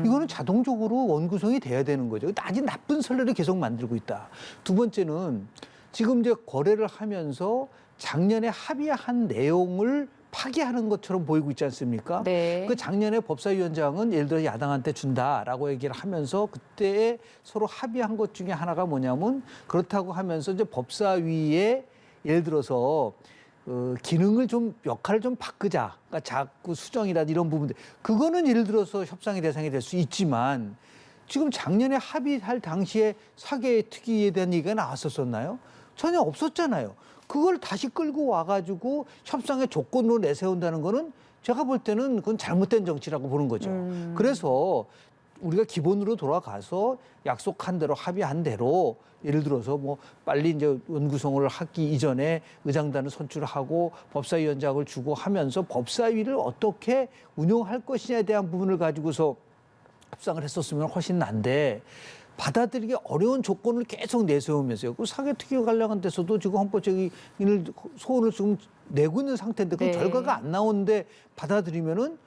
이거는 자동적으로 원구성이 돼야 되는 거죠. 아직 나쁜 선례를 계속 만들고 있다. 두 번째는 지금 이제 거래를 하면서 작년에 합의한 내용을 파기하는 것처럼 보이고 있지 않습니까? 네. 그 작년에 법사위원장은 예를 들어 야당한테 준다라고 얘기를 하면서 그때 서로 합의한 것 중에 하나가 뭐냐면 그렇다고 하면서 이제 법사위에 예를 들어서 기능을 좀 역할을 좀 바꾸자. 그러니까 자꾸 수정이라든지 이런 부분들 그거는 예를 들어서 협상의 대상이 될 수 있지만 지금 작년에 합의할 당시에 사개특위에 대한 얘기가 나왔었나요? 전혀 없었잖아요. 그걸 다시 끌고 와가지고 협상의 조건으로 내세운다는 거는 제가 볼 때는 그건 잘못된 정치라고 보는 거죠. 그래서 우리가 기본으로 돌아가서 약속한 대로 합의한 대로 예를 들어서 뭐 빨리 이제 원구성을 하기 이전에 의장단을 선출하고 법사위원장을 주고 하면서 법사위를 어떻게 운영할 것이냐에 대한 부분을 가지고서 협상을 했었으면 훨씬 난데 받아들이기 어려운 조건을 계속 내세우면서요. 그 사개특위 관련한 데서도 지금 헌법적인 소원을 지금 내고 있는 상태인데 그 네. 결과가 안 나오는데 받아들이면은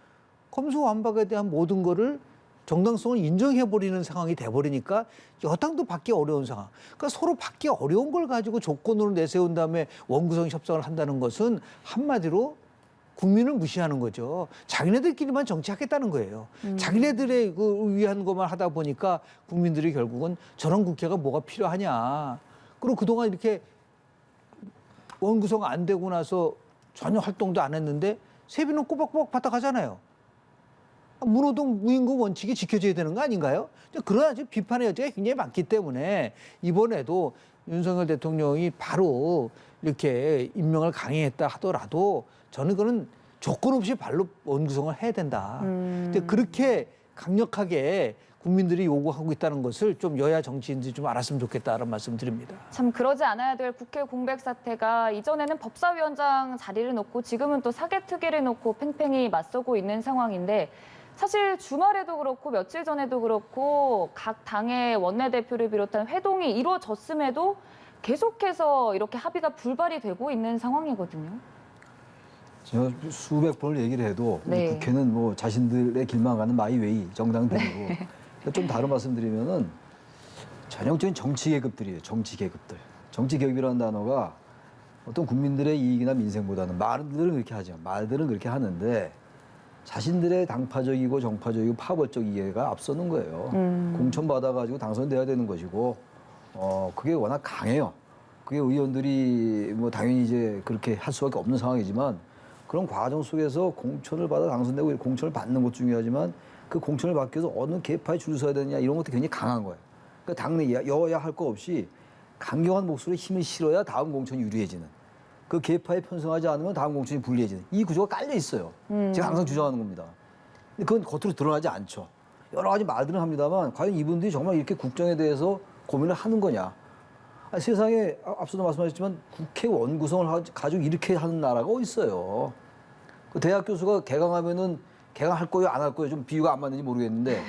검수완박에 대한 모든 거를 정당성을 인정해버리는 상황이 돼버리니까 여당도 받기 어려운 상황. 그러니까 서로 받기 어려운 걸 가지고 조건으로 내세운 다음에 원구성 협상을 한다는 것은 한마디로 국민을 무시하는 거죠. 자기네들끼리만 정치하겠다는 거예요. 자기네들의 위한 것만 하다 보니까 국민들이 결국은 저런 국회가 뭐가 필요하냐. 그리고 그동안 이렇게 원구성 안 되고 나서 전혀 활동도 안 했는데 세비는 꼬박꼬박 받아가잖아요. 무노동 무임금 원칙이 지켜져야 되는 거 아닌가요? 그러나 지금 비판의 여지가 굉장히 많기 때문에 이번에도 윤석열 대통령이 바로 이렇게 임명을 강행했다 하더라도 저는 그거는 조건 없이 발로 원구성을 해야 된다. 그렇게 강력하게 국민들이 요구하고 있다는 것을 좀 여야 정치인들이 좀 알았으면 좋겠다는 말씀 드립니다. 참 그러지 않아야 될 국회 공백 사태가 이전에는 법사위원장 자리를 놓고 지금은 또 사개특위를 놓고 팽팽히 맞서고 있는 상황인데 사실 주말에도 그렇고 며칠 전에도 그렇고 각 당의 원내대표를 비롯한 회동이 이루어졌음에도 계속해서 이렇게 합의가 불발이 되고 있는 상황이거든요. 제가 수백 번을 얘기를 해도 우리 네. 국회는 뭐 자신들의 길만 가는 마이웨이 정당들이고 좀 다른 말씀드리면은 전형적인 정치 계급들이에요. 정치 계급들. 정치 계급이라는 단어가 어떤 국민들의 이익이나 민생보다는 말들은 그렇게 하죠. 말들은 그렇게 하는데 자신들의 당파적이고 정파적이고 파벌적 이해가 앞서는 거예요. 공천 받아가지고 당선돼야 되는 것이고 그게 워낙 강해요. 그게 의원들이 뭐 당연히 이제 그렇게 할 수밖에 없는 상황이지만 그런 과정 속에서 공천을 받아 당선되고 공천을 받는 것도 중요하지만 그 공천을 받기 위해서 어느 계파에 줄을 서야 되느냐 이런 것도 굉장히 강한 거예요. 그러니까 당내 여야 할 거 없이 강경한 목소리에 힘을 실어야 다음 공천이 유리해지는. 그 계파에 편성하지 않으면 다음 공천이 불리해지는. 이 구조가 깔려 있어요. 제가 항상 주장하는 겁니다. 근데 그건 겉으로 드러나지 않죠. 여러 가지 말들은 합니다만 과연 이분들이 정말 이렇게 국정에 대해서 고민을 하는 거냐. 아니, 세상에 앞서도 말씀하셨지만 국회 원구성을 가지고 이렇게 하는 나라가 어디 있어요. 그 대학 교수가 개강하면은 개강할 거예요, 안 할 거예요? 좀 비유가 안 맞는지 모르겠는데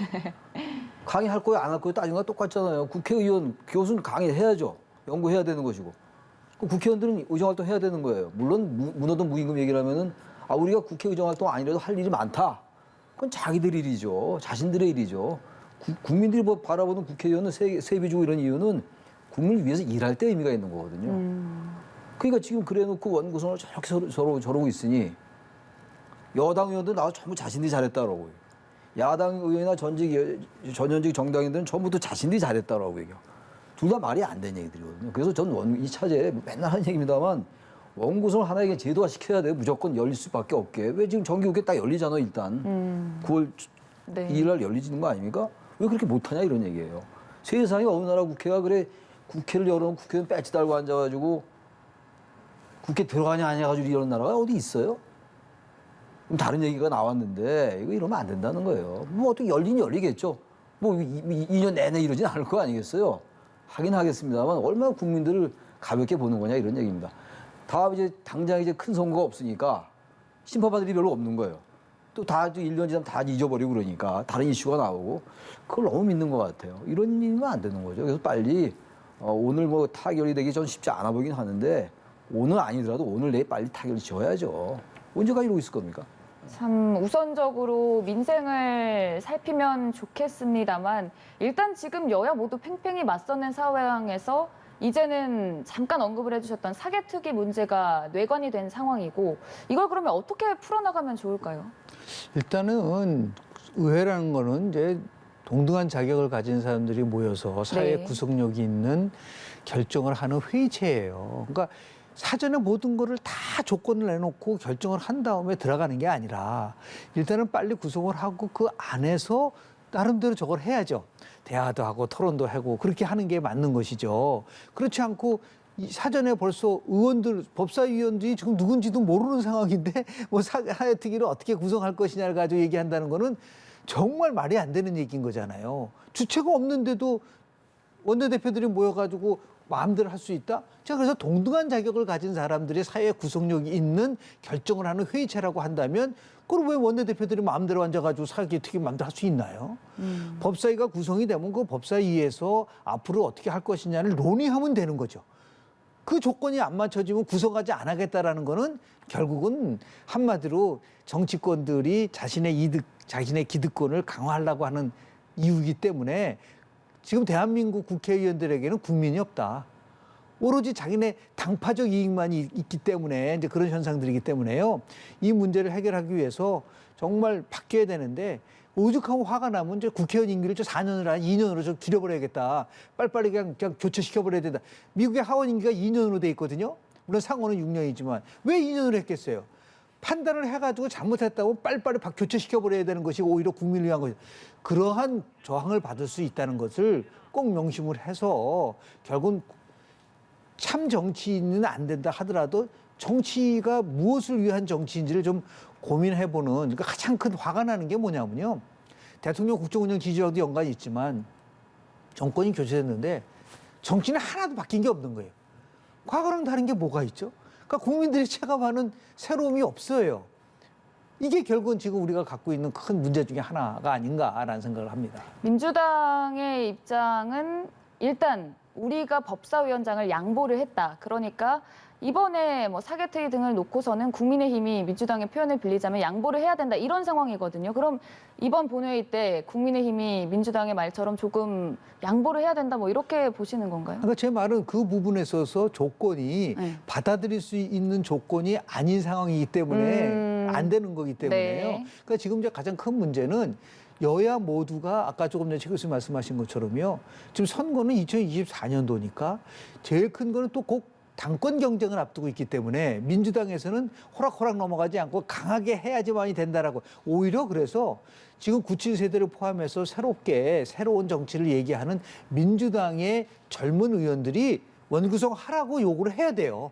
강의할 거예요, 안 할 거예요? 따지는 거 똑같잖아요. 국회의원, 교수는 강의해야죠. 연구해야 되는 것이고. 국회의원들은 의정활동 해야 되는 거예요. 물론 문호동 무임금 얘기를 하면은 우리가 국회 의정활동 아니라도 할 일이 많다. 그건 자기들 일이죠. 자신들의 일이죠. 국민들이 뭐 바라보는 국회의원은 세비 주고 이런 이유는 국민을 위해서 일할 때 의미가 있는 거거든요. 그러니까 지금 그래놓고 원구성을 저렇게 저러고 있으니 여당 의원들 나와서 전부 자신들이 잘했다 그러고요. 야당 의원이나 전현직 정당인들은 전부터 자신들이 잘했다 그러고 얘기해요. 둘 다 말이 안 되는 얘기들이거든요. 그래서 저는 이 차제에 맨날 하는 얘기입니다만 원구성을 하나에게 제도화 시켜야 돼요. 무조건 열릴 수밖에 없게. 왜 지금 정기국회 딱 열리잖아요, 일단. 9월 네. 2일 날 열리지는 거 아닙니까? 왜 그렇게 못하냐 이런 얘기예요. 세상에 어느 나라 국회가 그래 국회를 열어놓은 국회의원 배지 달고 앉아가지고 국회 들어가냐 안 해가지고 이런 나라가 어디 있어요? 그럼 다른 얘기가 나왔는데 이거 이러면 안 된다는 거예요. 뭐 어떻게 열리긴 열리겠죠. 뭐 2년 내내 이러진 않을 거 아니겠어요. 하긴 하겠습니다만 얼마나 국민들을 가볍게 보는 거냐 이런 얘기입니다. 다음 이제 당장 이제 큰 선거가 없으니까 심판받을 일이 별로 없는 거예요. 또 다 1년 지나면 다 잊어버리고 그러니까 다른 이슈가 나오고 그걸 너무 믿는 것 같아요. 이런 일이면 안 되는 거죠. 그래서 빨리 오늘 뭐 타결이 되기 전 쉽지 않아 보이긴 하는데 오늘 아니더라도 오늘 내일 빨리 타결을 지어야죠. 언제까지 이러고 있을 겁니까? 참 우선적으로 민생을 살피면 좋겠습니다만 일단 지금 여야 모두 팽팽히 맞서는 상황에서 이제는 잠깐 언급을 해주셨던 사개특위 문제가 뇌관이 된 상황이고 이걸 그러면 어떻게 풀어나가면 좋을까요? 일단은 의회라는 거는 이제 동등한 자격을 가진 사람들이 모여서 사회 네. 구성력이 있는 결정을 하는 회의체예요. 그러니까 사전에 모든 거를 다 조건을 내놓고 결정을 한 다음에 들어가는 게 아니라 일단은 빨리 구성을 하고 그 안에서 나름대로 저걸 해야죠. 대화도 하고 토론도 하고 그렇게 하는 게 맞는 것이죠. 그렇지 않고 이 사전에 벌써 의원들, 법사위원들이 지금 누군지도 모르는 상황인데 뭐 사회특위를 어떻게 구성할 것이냐를 가지고 얘기한다는 거는 정말 말이 안 되는 얘기인 거잖아요. 주체가 없는데도 원내대표들이 모여가지고 마음대로 할 수 있다? 제가 그래서 동등한 자격을 가진 사람들이 사회 구성력이 있는 결정을 하는 회의체라고 한다면 그걸 왜 원내대표들이 마음대로 앉아가지고 사개특위 마음대로 할 수 있나요? 법사위가 구성이 되면 그 법사위에서 앞으로 어떻게 할 것이냐를 논의하면 되는 거죠. 그 조건이 안 맞춰지면 구성하지 안 하겠다라는 거는 결국은 한마디로 정치권들이 자신의 기득권을 강화하려고 하는 이유이기 때문에 지금 대한민국 국회의원들에게는 국민이 없다. 오로지 자기네 당파적 이익만 있기 때문에 이제 그런 현상들이기 때문에요. 이 문제를 해결하기 위해서 정말 바뀌어야 되는데 오죽하면 화가 나면 이제 국회의원 임기를 4년으로 아니 2년으로 좀 줄여버려야겠다. 빨리빨리 그냥 교체시켜버려야 된다. 미국의 하원 임기가 2년으로 돼 있거든요. 물론 상원은 6년이지만 왜 2년으로 했겠어요? 판단을 해가지고 잘못했다고 빨리빨리 교체시켜버려야 되는 것이 오히려 국민을 위한 것이죠. 그러한 저항을 받을 수 있다는 것을 꼭 명심을 해서 결국은 참 정치인은 안 된다 하더라도 정치가 무엇을 위한 정치인지를 좀 고민해보는 그러니까 가장 큰 화가 나는 게 뭐냐면요. 대통령 국정운영 지지와도 연관이 있지만 정권이 교체됐는데 정치는 하나도 바뀐 게 없는 거예요. 과거랑 다른 게 뭐가 있죠? 그러니까 국민들이 체감하는 새로움이 없어요. 이게 결국은 지금 우리가 갖고 있는 큰 문제 중에 하나가 아닌가라는 생각을 합니다. 민주당의 입장은 일단 우리가 법사위원장을 양보를 했다. 그러니까 이번에 뭐 사개특위 등을 놓고서는 국민의힘이 민주당의 표현을 빌리자면 양보를 해야 된다. 이런 상황이거든요. 그럼 이번 본회의 때 국민의힘이 민주당의 말처럼 조금 양보를 해야 된다. 뭐 이렇게 보시는 건가요? 그러니까 제 말은 그 부분에 있어서 조건이 네. 받아들일 수 있는 조건이 아닌 상황이기 때문에 안 되는 거기 때문에요. 네. 그러니까 지금 이제 가장 큰 문제는 여야 모두가 아까 조금 전에 최 교수님 말씀하신 것처럼요. 지금 선거는 2024년도니까 제일 큰 거는 또 꼭 당권 경쟁을 앞두고 있기 때문에 민주당에서는 호락호락 넘어가지 않고 강하게 해야지만이 된다라고 오히려 그래서 지금 97세대를 포함해서 새롭게 새로운 정치를 얘기하는 민주당의 젊은 의원들이 원구성하라고 요구를 해야 돼요.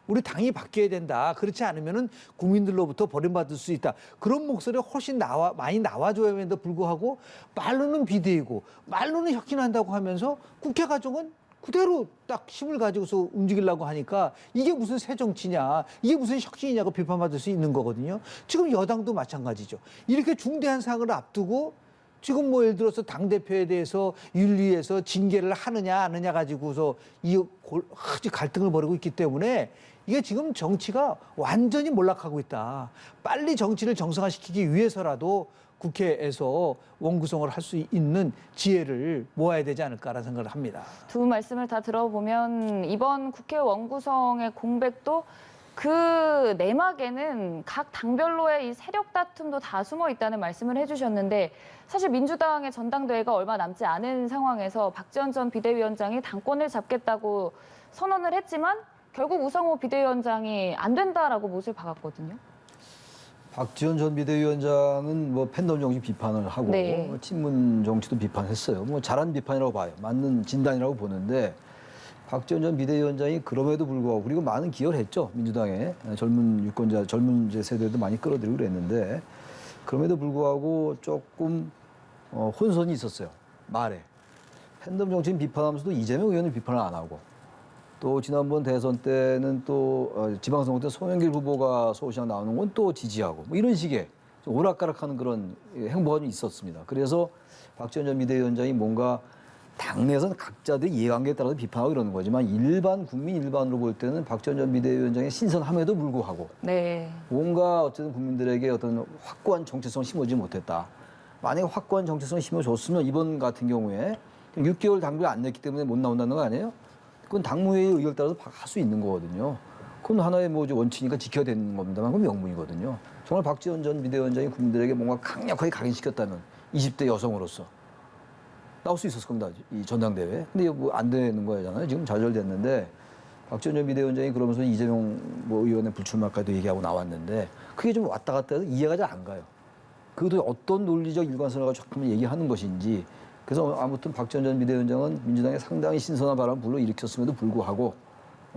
우리 당이 바뀌어야 된다. 그렇지 않으면은 국민들로부터 버림받을 수 있다. 그런 목소리가 훨씬 많이 나와줘야 하는데도 불구하고 말로는 비대위고 말로는 혁신한다고 하면서 국회 과정은 그대로 딱 힘을 가지고서 움직이려고 하니까 이게 무슨 새 정치냐, 이게 무슨 혁신이냐고 비판받을 수 있는 거거든요. 지금 여당도 마찬가지죠. 이렇게 중대한 사항을 앞두고 지금 뭐 예를 들어서 당대표에 대해서 윤리해서 징계를 하느냐 안 하느냐 가지고서 이 갈등을 벌이고 있기 때문에 이게 지금 정치가 완전히 몰락하고 있다. 빨리 정치를 정상화시키기 위해서라도 국회에서 원구성을 할 수 있는 지혜를 모아야 되지 않을까라는 생각을 합니다. 두 분 말씀을 다 들어보면 이번 국회 원구성의 공백도 그 내막에는 각 당별로의 이 세력 다툼도 다 숨어 있다는 말씀을 해주셨는데 사실 민주당의 전당대회가 얼마 남지 않은 상황에서 박지원 전 비대위원장이 당권을 잡겠다고 선언을 했지만 결국 우상호 비대위원장이 안 된다라고 못을 박았거든요. 박지원 전 비대위원장은 뭐 팬덤 정치 비판을 하고 네. 친문 정치도 비판했어요. 뭐 잘한 비판이라고 봐요. 맞는 진단이라고 보는데 박지원 전 비대위원장이 그럼에도 불구하고 그리고 많은 기여를 했죠. 민주당에 젊은 유권자, 젊은 세대도 많이 끌어들이고 그랬는데 그럼에도 불구하고 조금 혼선이 있었어요. 말에. 팬덤 정치인 비판하면서도 이재명 의원을 비판을 안 하고 또 지난번 대선 때는 또 지방선거 때 송영길 후보가 서울시장 나오는 건 또 지지하고 뭐 이런 식의 좀 오락가락하는 그런 행보가 좀 있었습니다. 그래서 박지원 전 비대위원장이 뭔가 당내에서는 각자들의 이해관계에 따라서 비판하고 이러는 거지만 일반 국민 일반으로 볼 때는 박지원 전 비대위원장의 신선함에도 불구하고 네. 뭔가 어쨌든 국민들에게 어떤 확고한 정체성을 심어주지 못했다. 만약에 확고한 정체성을 심어줬으면 이번 같은 경우에 6개월 당비를 안 냈기 때문에 못 나온다는 거 아니에요? 그건 당무회의 의결 따라서 할 수 있는 거거든요. 그건 하나의 뭐 원칙이니까 지켜야 되는 겁니다만 그건 명분이거든요. 정말 박지원 전 비대위원장이 국민들에게 뭔가 강력하게 각인시켰다면 20대 여성으로서 나올 수 있었을 겁니다. 이 전당대회. 근데 뭐 안 되는 거잖아요. 지금 좌절됐는데 박지원 전 비대위원장이 그러면서 이재명 뭐 의원의 불출마까지도 얘기하고 나왔는데 그게 좀 왔다 갔다 해서 이해가 잘 안 가요. 그것도 어떤 논리적 일관성을 가지고 자꾸 얘기하는 것인지. 그래서 아무튼 박지원 전 비대위원장은 민주당에 상당히 신선한 바람을 불러일으켰음에도 불구하고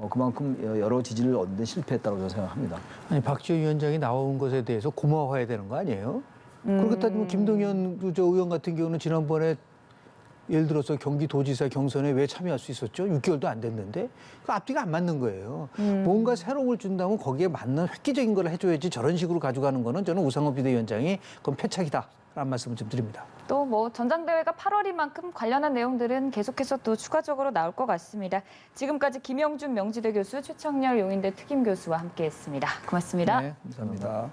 그만큼 여러 지지를 얻는 데 실패했다고 저는 생각합니다. 아니 박지원 위원장이 나온 것에 대해서 고마워해야 되는 거 아니에요? 그렇게 따지면 김동연 의원 같은 경우는 지난번에 예를 들어서 경기도지사 경선에 왜 참여할 수 있었죠? 6개월도 안 됐는데 그 앞뒤가 안 맞는 거예요. 뭔가 새로움을 준다면 거기에 맞는 획기적인 걸 해줘야지 저런 식으로 가져가는 거는 저는 우상호 비대위원장이 그건 패착이다라는 말씀을 좀 드립니다. 또 뭐 전당대회가 8월인 만큼 관련한 내용들은 계속해서 또 추가적으로 나올 것 같습니다. 지금까지 김영준 명지대 교수, 최창렬 용인대 특임 교수와 함께했습니다. 고맙습니다. 네, 감사합니다.